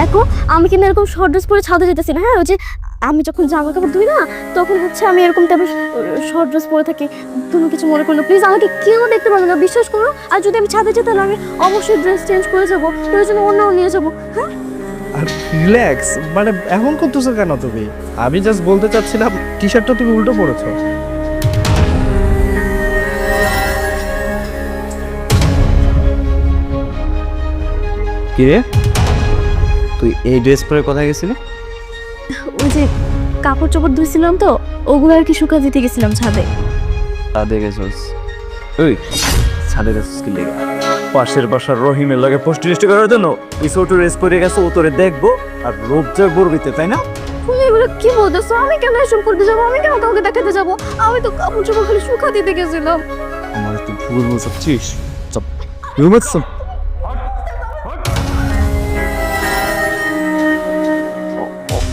দেখো আমি কিন্তু এরকম শর্ট ড্রেস পরে ছাদে যেতেছি না। হ্যাঁ, ওই যে আমি যখন জামা কাপড় ধুই না তখন হচ্ছে আমি এরকম টাইপের শর্ট ড্রেস পরে থাকি। তুমি কিছু মনে করলো প্লিজ, আমাকে কেউ দেখতে পাবে না, বিশ্বাস করো। আর যদি আমি ছাদে যেতে তাহলে আমি অবশ্যই ড্রেস চেঞ্জ করে যাবো, প্রয়োজনে অন্য নিয়ে যাবো। হ্যাঁ, আর রিল্যাক্স, মানে এমন করতেছো কেন তুমি? আমি জাস্ট বলতে চাচ্ছিলাম টি শার্টটা তুমি উল্টো পরেছো। কি রে, তুই এই ড্রেস পরে কোথায় গেছিলি? ওই যে কাপড় চোপড় ধুইছিলাম তো, ওগুলো আর কি শুকা দিতে গেছিলাম ছাদে। ছাদে গেছিস? ওই ছাদে গেছিস কি লেগে? পাশের বাসার রহিমের লগে পোস্ট রেজিস্ট করার জন্য এই ছোট ড্রেস পরে গেছে, ও তোরে দেখবো আর লজ্জা করবিতে, তাই না? তুমি এগুলো কি বলতেছো? আমি কেন এসব করতে যাবো? আমি কেন কাউকে দেখাতে যাবো? আমি তো কাপড় চোপড় খালি শুকা দিতে গেছিলাম। আমার তুই ভুল বুঝছিস। চপ রুমে চপ।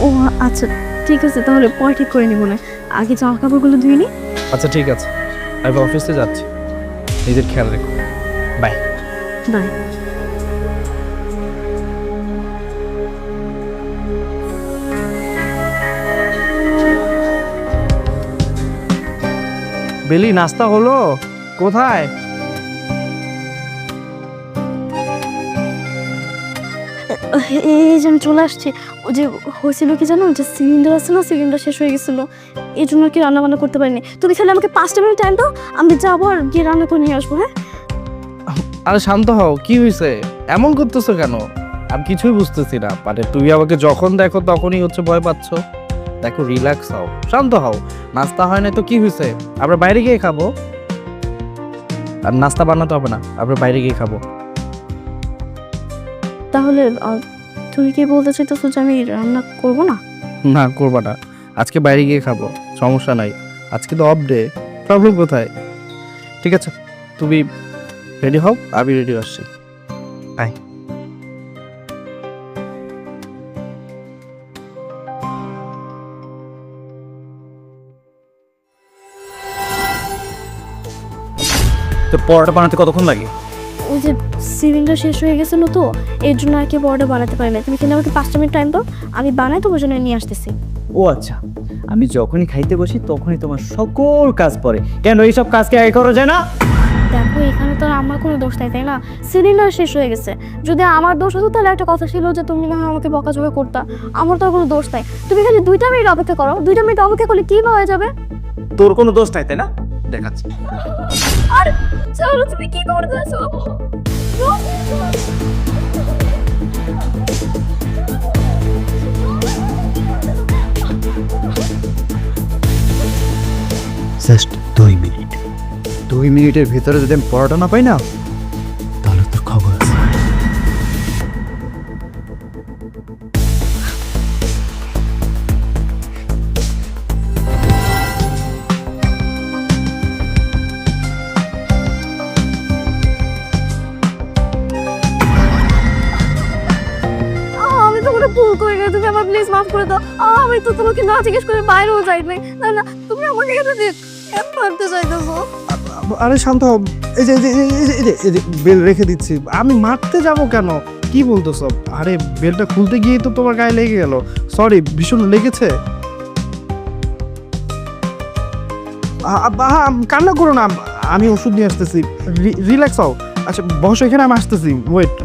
ও আচ্ছা ঠিক আছে, তাহলে পরে ঠিক করে নিব না, আগে জামা কাপড়গুলো ধুয়ে নি। আচ্ছা ঠিক আছে, আমি অফিসে যাচ্ছি, নিজের খেয়াল রেখো। বাই। বাই। বেলি, নাস্তা হলো? কোথায়? এই যে আমি চলে আসছি। ও যে হয়েছিল কি জানো, যে সিলিন্ডার আছে না, সিলিন্ডার শেষ হয়ে গেছিলো, এই জন্য কি রান্না বান্না করতে পারিনি। তুমি খালি আমাকে 5টা মিনিট টাইম দাও, আমি যাবো আর গিয়ে রান্না করে নিয়ে আসবো। হ্যাঁ, আরে শান্ত হও, কি হয়েছে? এমন করতেছো কেন? আমি কিছুই বুঝতেছি না। মানে তুমি আমাকে যখন দেখো তখনই হচ্ছে ভয় পাচ্ছ। দেখো, রিল্যাক্স হও, শান্ত হও। নাস্তা হয় না তো কি হয়েছে? আমরা বাইরে গিয়ে খাবো। আর নাস্তা বানাতে হবে না, আমরা বাইরে গিয়ে খাবো। তাহলে তুমি কি বলতে চাইতেছো যে আমি রান্না করবো না? না, করবা না, আজকে বাইরে গিয়ে খাবো, সমস্যা নাই। আজকে তো অফ ডে, প্রবলেম কোথায়? ঠিক আছে, তুমি রেডি হও, আমি রেডি আসছি। বাই। তো পরোটা বানাতে কতক্ষণ লাগে? ওই যে সিলিন্ডার শেষ হয়ে গেছিলো তো, এর জন্য আর কি বড়টা বানাতে পারি না। তুমি কিন্তু আমাকে 5টা মিনিট টাইম দাও, আমি বানাই তোমার জন্য নিয়ে আসতেছি। ও আচ্ছা, আমি যখনই খাইতে বসি তখনই তোমার সকল কাজ পড়ে। কেন এইসব কাজকে আগে করা যায় না? দেখো, এখানে তো আর আমার কোনো দোষ নাই, তাই না? সিলিন্ডার শেষ হয়ে গেছে, যদি আমার দোষ হতো তাহলে একটা কথা ছিল যে তুমি না হয় আমাকে বকাঝকা করতা। আমার তো আর কোনো দোষ নাই। তুমি খালি 2টা মিনিট অপেক্ষা করো, 2টা মিনিট অপেক্ষা করলে কি হয়ে যাবে? তোর কোনো দোষ নাই, তাই না? দেখাচ্ছি। আর চলো, তুমি কি করতেছো? Just 2 minute. 2 মিনিটের ভিতরে যদি আমি পরোটা না পাই না, তাহলে তোর খবর আছে। আমি তো কোনো ভুল করি না, তুমি আমার প্লিজ মাফ করে দাও। আমি তো তোমাকে না জিজ্ঞেস করে বাইরেও যাই নাই। না না, তুমি আমাকে কেন মারতে চাইতেছো? আরে শান্ত হও, এই যে এই যে এই যে এই যে এই যে বেল রেখে দিচ্ছি। আমি মারতে যাব কেন? কি বলতেছো? আরে বেলটা খুলতে গিয়েই তো তোমার গায়ে লেগে গেল। সরি, ভীষণ লেগেছে। কান্না করো না, আমি ওষুধ নিয়ে আসতেছি। রিল্যাক্স হও। আচ্ছা বসো এখানে, আমি আসতেছি, ওয়েট।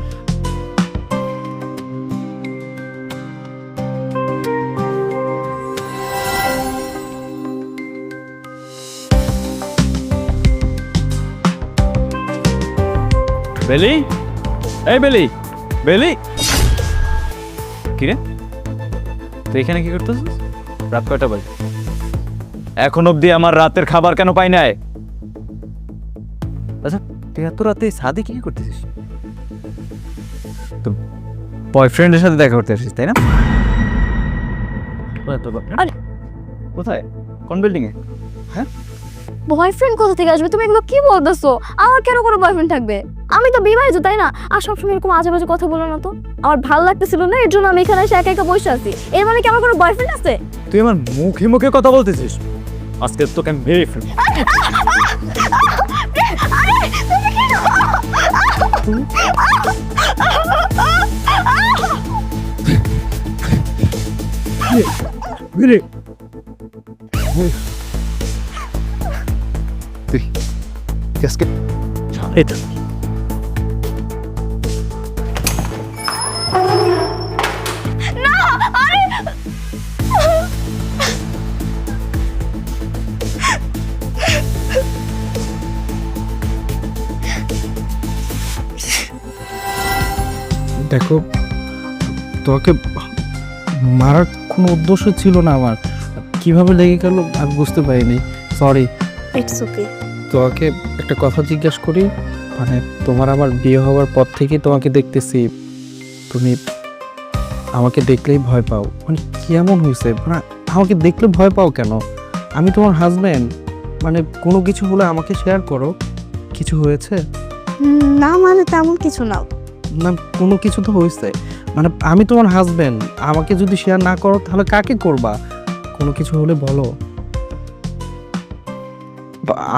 বেলি, এই বেলি, বেলি, কি রে তুই এখানে কি করতেছিস? রাত কয়টা বাজে? এখন অবধি আমার রাতের খাবার কেন পাই নাই? আচ্ছা, তুই এত রাতে ছাদে কি করতেছিস? তো বয়ফ্রেন্ডের সাথে দেখা করতে আসিস, তাই না? আরে কোথায়? কোন বিল্ডিং এ? হ্যাঁ, বয়ফ্রেন্ড কোথা থেকে আসবে? তুমি এগুলো কি বলতেছো? আমার কেন কোনো বয়ফ্রেন্ড থাকবে? আমি তো বিবাহিত, তাই না? আর সবসময় এরকম আজে বাজে কথা বলো না তো। আমার ভালো লাগতেছিল না, এর জন্য আমি এখানে এসে একা একা বসে আছি। এর মানে কি আমার কোনো বয়ফ্রেন্ড আছে? তুই আমার মুখে মুখে কথা বলতেছিস। আজকে তোকে আমি মেরে ফেলবো। তুমি কি রে তুই আজকে এটা দেখো, তোকে মারার কোনো উদ্দেশ্য ছিল না আমার। কিভাবে লেগে গেল আমি বুঝতে পারিনি, সরি। It's okay. তোমাকে একটা কথা জিজ্ঞেস করি, মানে তোমার আমার বিয়ে হওয়ার পর থেকে তোমাকে দেখতেছি, তুমি আমাকে দেখলেই ভয় পাও। মানে কেমন হয়েছে? মানে আমাকে দেখলে ভয় পাও কেন? আমি তোমার হাজব্যান্ড, মানে কোনো কিছু হলে আমাকে শেয়ার করো। কিছু হয়েছে? না মানে তেমন কিছু না। না, কোনো কিছু তো হয়েছে। মানে আমি তোমার হাজব্যান্ড, আমাকে যদি শেয়ার না করো তাহলে কাকে করবা? কোনো কিছু হলে বলো,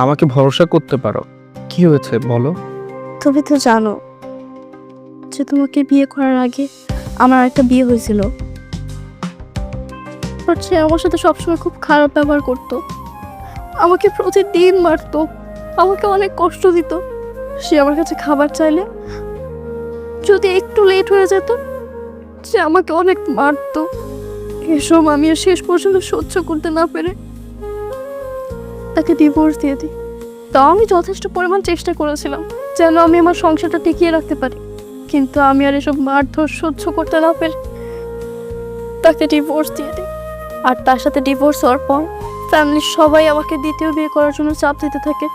আমাকে ভরসা করতে পারো। কি হয়েছে বলো। তুমি তো জানো যে তোমাকে বিয়ে করার আগে আমার একটা বিয়ে হয়েছিল। বাট সে আমার সাথে সবসময় খুব খারাপ ব্যবহার করতো, আমাকে প্রতিদিন মারতো, আমাকে অনেক কষ্ট দিত। সে আমার কাছে খাবার চাইলে যদি একটু লেট হয়ে যেত সে আমাকে অনেক মারতো। এসব আমি আর শেষ পর্যন্ত সহ্য করতে না পেরে তাকে ডিভোর্স দিয়ে দিই। তাও আমি যথেষ্ট পরিমাণ চেষ্টা করেছিলাম যেন আমি আমার সংসারটা টিকিয়ে রাখতে পারি, কিন্তু আমি আর এসব মারধর সহ্য করতে না পেরে তাকে ডিভোর্স দিয়ে দিই। আর তার সাথে ডিভোর্স হওয়ার পর ফ্যামিলির সবাই আমাকে দ্বিতীয় বিয়ে করার জন্য চাপ দিতে থাকে।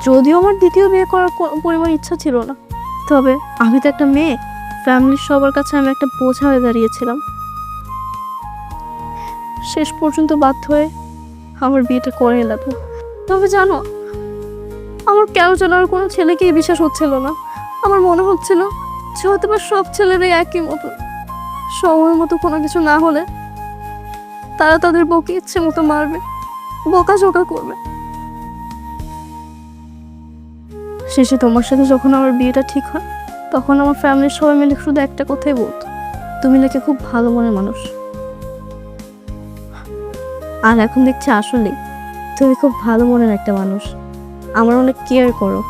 যদিও আমার দ্বিতীয় বিয়ে করার কোনো পরিমাণ ইচ্ছা ছিল না, তবে আমি তো একটা মেয়ে, ফ্যামিলির সবার কাছে আমি একটা বোঝা হয়ে দাঁড়িয়েছিলাম। শেষ পর্যন্ত বাধ্য হয়ে আমার বিয়েটা করে এলাম। তবে জানো, আমার কেন যেন আর কোনো ছেলেকেই বিশ্বাস হচ্ছিল না। আমার মনে হচ্ছিল যে হয়তো বা সব ছেলেরাই একই মতো, সময় মতো কোনো কিছু না হলে তারা তাদের বউকে ইচ্ছে মতো মারবে, বকাঝকা করবে। শেষে তোমার সাথে যখন আমার বিয়েটা ঠিক হয় তখন আমার ফ্যামিলির সবাই মিলে শুধু একটা কথাই বলতো, তুমি নাকি খুব ভালো মনের মানুষ। আর এখন দেখছি আসলেই তুমি খুব ভালো মনের একটা মানুষ, আমার অনেক কেয়ার করো,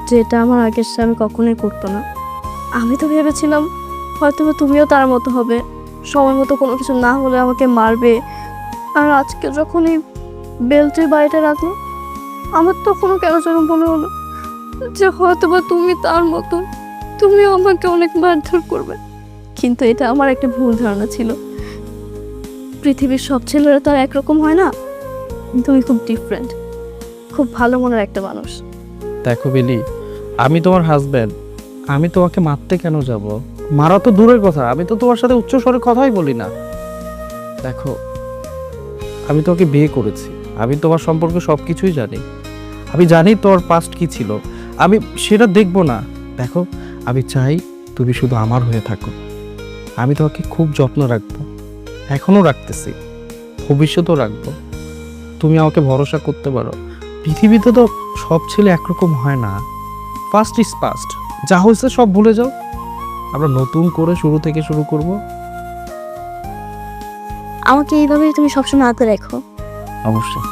যেটা আমার আগের স্বামী কখনোই করতো না। আমি তো ভেবেছিলাম হয়তো তুমিও তার মতো হবে, সময় মতো কোনো কিছু না হলে আমাকে মারবে। আর আজকে যখন এই বেল্টের বাড়িটা রাখলো আমার তখনও কেন যেন মনে হলো যে হয়তো বা তুমি তার মতো, তুমিও আমাকে অনেক মারধর করবে। কিন্তু এটা আমার একটা ভুল ধারণা ছিল। পৃথিবীর সব ছেলেরা তো আর একরকম হয় না, তুমি খুব ডিফারেন্ট, খুব ভালো মনের একটা মানুষ। দেখো বেলি, আমি তোমার হাজব্যান্ড, আমি তোমাকে মারতে কেন যাব? মারা তো দূরের কথা, আমি তো তোমার সাথে উচ্চ স্বরে কথাই বলি না। দেখো, আমি তোমাকে বিয়ে করেছি, আমি তোমার সম্পর্কে সব কিছুই জানি। আমি জানি তোর পাস্ট কি ছিল, আমি সেটা দেখবো না। দেখো, আমি চাই তুমি শুধু আমার হয়ে থাকো। আমি তোমাকে খুব যত্ন রাখবো, এখনও রাখতেছি, ভবিষ্যতেও রাখবো। তুমি আমাকে ভরসা করতে পারো। পৃথিবীতে তো সব ছেলে একরকম হয় না। ফার্স্ট ইজ পাস্ট, যা হয়েছে সব ভুলে যাও, আমরা নতুন করে শুরু থেকে শুরু করব। আমাকে এইভাবেই তুমি সবসময় আগলে রাখো। অবশ্যই।